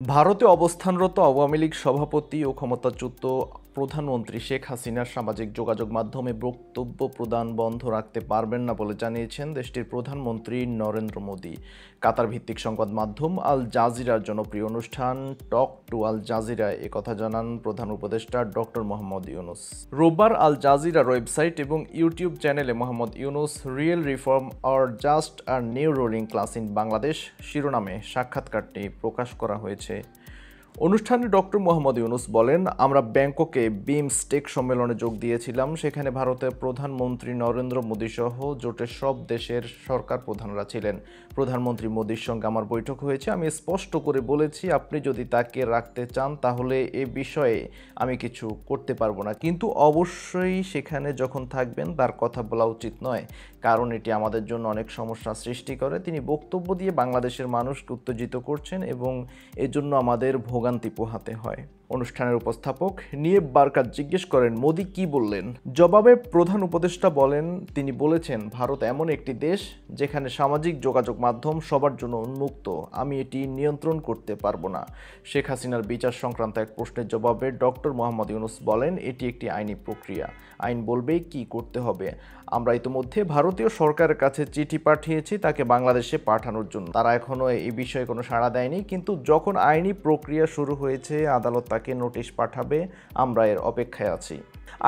ভারতে অবস্থানরত আওয়ামী লীগ সভাপতি ও ক্ষমতাচ্যুত প্রধানমন্ত্রী শেখ হাসিনার সামাজিক যোগাযোগ মাধ্যমে বক্তব্য প্রদান বন্ধ রাখতে পারবেন না বলে জানিয়েছেন দেশটির প্রধানমন্ত্রী নরেন্দ্র মোদি। কাতার ভিত্তিক সংবাদ মাধ্যম আল জাজিরার জনপ্রিয় অনুষ্ঠান টক টু আল জাজিরা একথা জানান প্রধান উপদেষ্টা ডক্টর মোহাম্মদ ইউনুস। রোববার আল জাজিরার ওয়েবসাইট এবং ইউটিউব চ্যানেলে Mohammad Yunus real reform or just a new ruling class in Bangladesh শিরোনামে সাক্ষাৎকারটি প্রকাশ করা হয়েছে। অনুষ্ঠানে ডক্টর মোহাম্মদ ইউনুস বলেন, আমরা ব্যাংককে বিমস্টেক সম্মেলনে যোগ দিয়েছিলাম। সেখানে ভারতের প্রধানমন্ত্রী নরেন্দ্র মোদী সহ জোটের সব দেশের সরকার প্রধানরা ছিলেন। প্রধানমন্ত্রী মোদীর সঙ্গে আমার বৈঠক হয়েছে। আমি স্পষ্ট করে বলেছি, আপনি যদি তাকে রাখতে চান তাহলে এ বিষয়ে আমি কিছু করতে পারবো না, কিন্তু অবশ্যই সেখানে যখন থাকবেন তার কথা বলা উচিত নয়, কারণ এটি আমাদের জন্য অনেক সমস্যা সৃষ্টি করে। তিনি বক্তব্য দিয়ে বাংলাদেশের মানুষকে উত্তেজিত করছেন এবং এজন্য আমাদের ভোগান্তি পোহাতে হয়। অনুষ্ঠানের উপস্থাপক নিয়েব বারকাত জিজ্ঞেস করেন, মোদি কি বললেন? জবাবে প্রধান উপদেষ্টা বলেন, তিনি বলেছেন, ভারত এমন একটি দেশ যেখানে সামাজিক যোগাযোগ মাধ্যম সবার জন্য উন্মুক্ত। আমি এটি নিয়ন্ত্রণ করতে পারবো না। শেখ হাসিনার বিচার সংক্রান্ত এক প্রশ্নের জবাবে ডক্টর মোহাম্মদ ইউনুস বলেন, এটি একটি আইনি প্রক্রিয়া। আইন বলবে কি করতে হবে। আমরা ইতিমধ্যে ভারতীয় সরকারের কাছে চিঠি পাঠিয়েছি তাকে বাংলাদেশে পাঠানোর জন্য। তারা এখনও এই বিষয়ে কোনো সাড়া দেয়নি, কিন্তু যখন আইনি প্রক্রিয়া শুরু হয়েছে আদালত তাকে নোটিশ পাঠাবে। আমরা এর অপেক্ষায় আছি।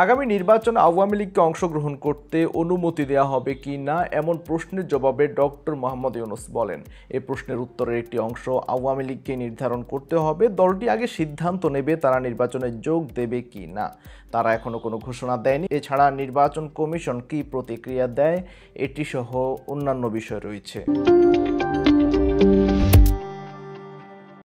আগামী নির্বাচনে আওয়ামী লীগকে অংশগ্রহণ করতে অনুমতি দেওয়া হবে কি না এমন প্রশ্নের জবাবে ডক্টর মোহাম্মদ ইউনুস বলেন, এই প্রশ্নের উত্তরের একটি অংশ আওয়ামী লীগকে নির্ধারণ করতে হবে। দলটি আগে সিদ্ধান্ত নেবে তারা নির্বাচনে যোগ দেবে কি না। তারা এখনো কোনো ঘোষণা দেয়নি। এছাড়া নির্বাচন কমিশন কি প্রতিক্রিয়া দেয় এটি সহ অন্যান্য বিষয় রয়েছে।